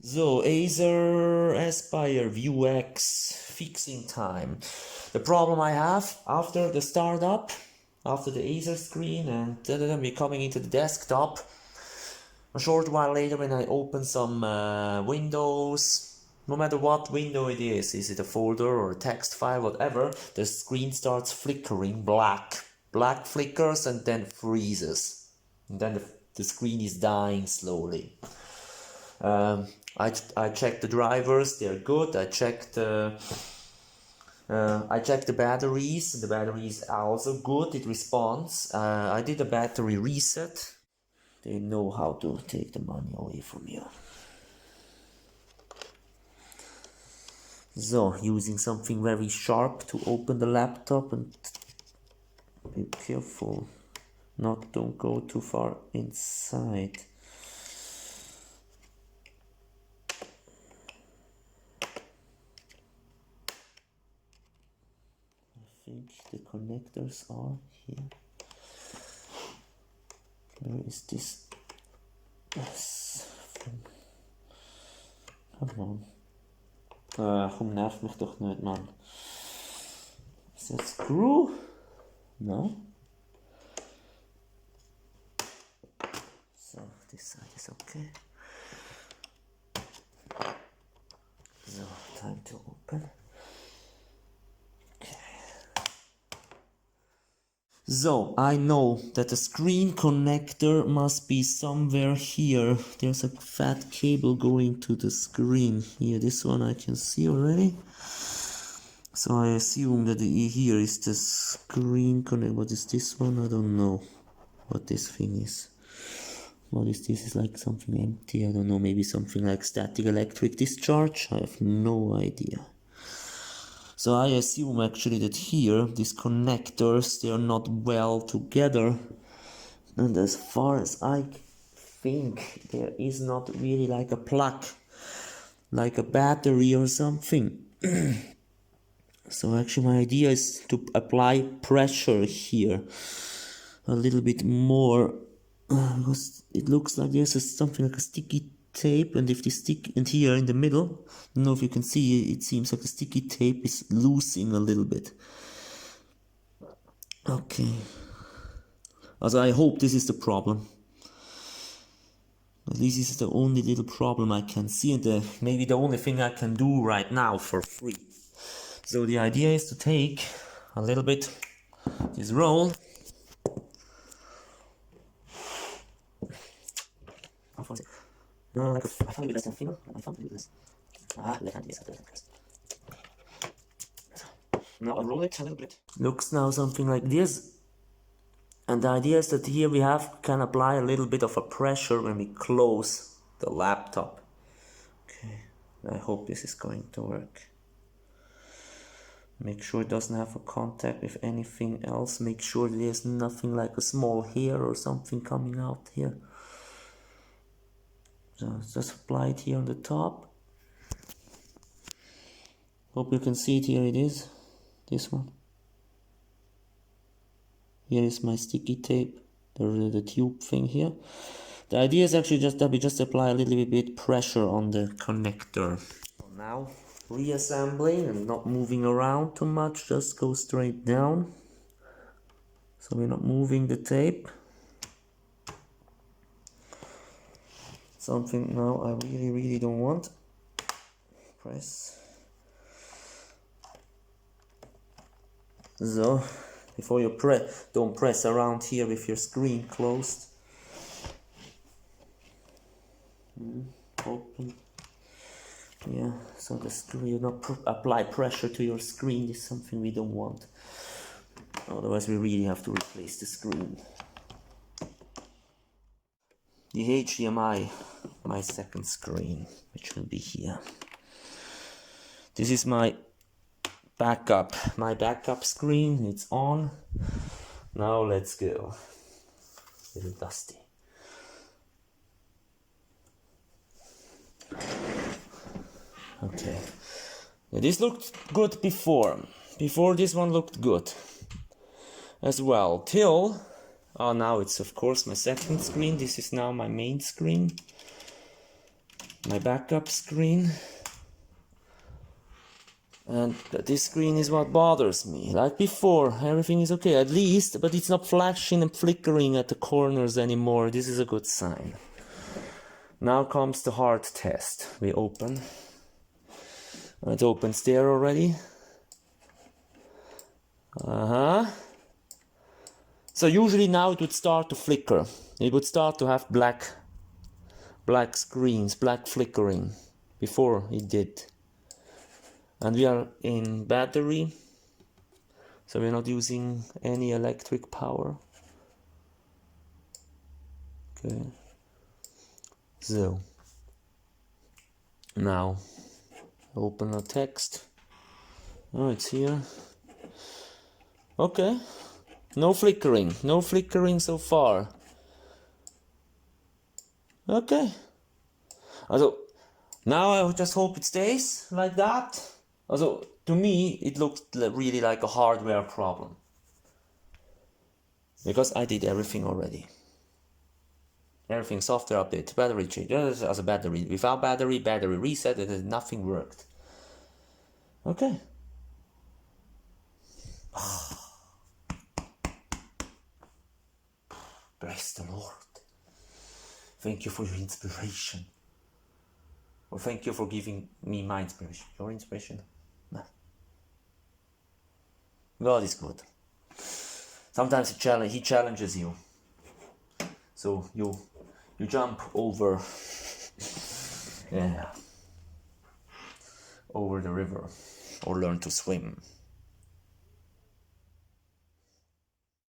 So, ACER Aspire VX fixing time. The problem I have after the startup, after the ACER screen, and we're coming into the desktop. A short while later, when I open some windows, no matter what window it is it a folder or a text file, whatever, the screen starts flickering black. Black flickers and then freezes. And then the screen is dying slowly. I checked the drivers, they're good. I checked the batteries. The batteries are also good. It responds. I did a battery reset. They know how to take the money away from you. So, using something very sharp to open the laptop, and be careful, don't go too far inside. I think the connectors are here. Where is this? Yes. Come on. Komm, nerv mich doch nicht, Mann. Is that screw? No? So, this side is okay. So, time to open. So, I know that the screen connector must be somewhere here. There's a fat cable going to the screen here. This one I can see already. So I assume that here is the screen connector. What is this one? I don't know what this thing is. What is this? It's like something empty. I don't know. Maybe something like static electric discharge. I have no idea. So I assume actually that here, these connectors, they are not well together. And as far as I think, there is not really like a plug, like a battery or something. So actually my idea is to apply pressure here a little bit more, because it looks like there's something like a sticky tape, and if the stick, and here in the middle, I don't know if you can see, it seems like the sticky tape is loosening a little bit. Okay. Also I hope this is the problem. At least this is the only little problem I can see, and maybe the only thing I can do right now for free. So the idea is to take a little bit this roll. No, like I found it finger. I found it. Left hand, yes, left hand. Now I roll it a little bit. Looks now something like this. And the idea is that here we can apply a little bit of a pressure when we close the laptop. Okay, I hope this is going to work. Make sure it doesn't have a contact with anything else. Make sure there's nothing like a small hair or something coming out here. So just apply it here on the top. Hope you can see it. Here it is. This one. Here is my sticky tape, the tube thing here. The idea is actually just that we just apply a little bit pressure on the connector. So now reassembling and not moving around too much, just go straight down. So we're not moving the tape. Something now I really don't want. Press. So before you press, don't press around here with your screen closed. Open. Yeah, so the screen, you not apply pressure to your screen is something we don't want. Otherwise we really have to replace the screen. The HDMI, my second screen, which will be here. This is my backup screen. It's on. Now let's go. A little dusty. Okay. Yeah, this looked good before. Before this one looked good as well. Till, oh, now it's of course my second screen. This is now my main screen. my backup screen. And this screen is what bothers me. Like before, everything is okay, at least, but it's not flashing and flickering at the corners anymore. This is a good sign. Now comes the hard test. We open. It opens there already. So usually now it would start to flicker. It would start to have black screens, black flickering. Before it did. And we are in battery, so we're not using any electric power. Okay. So now open a text. Oh, it's here. Okay. No flickering so far. Okay. Also, now I just hope it stays like that. Also, to me, it looks really like a hardware problem. Because I did everything already. Everything, software update, battery change, as a battery. Without battery reset, nothing worked. Okay. Bless the Lord. Thank you for your inspiration. Or thank you for giving me my inspiration. Your inspiration? No. God is good. Sometimes he challenges you. So you jump over over the river or learn to swim.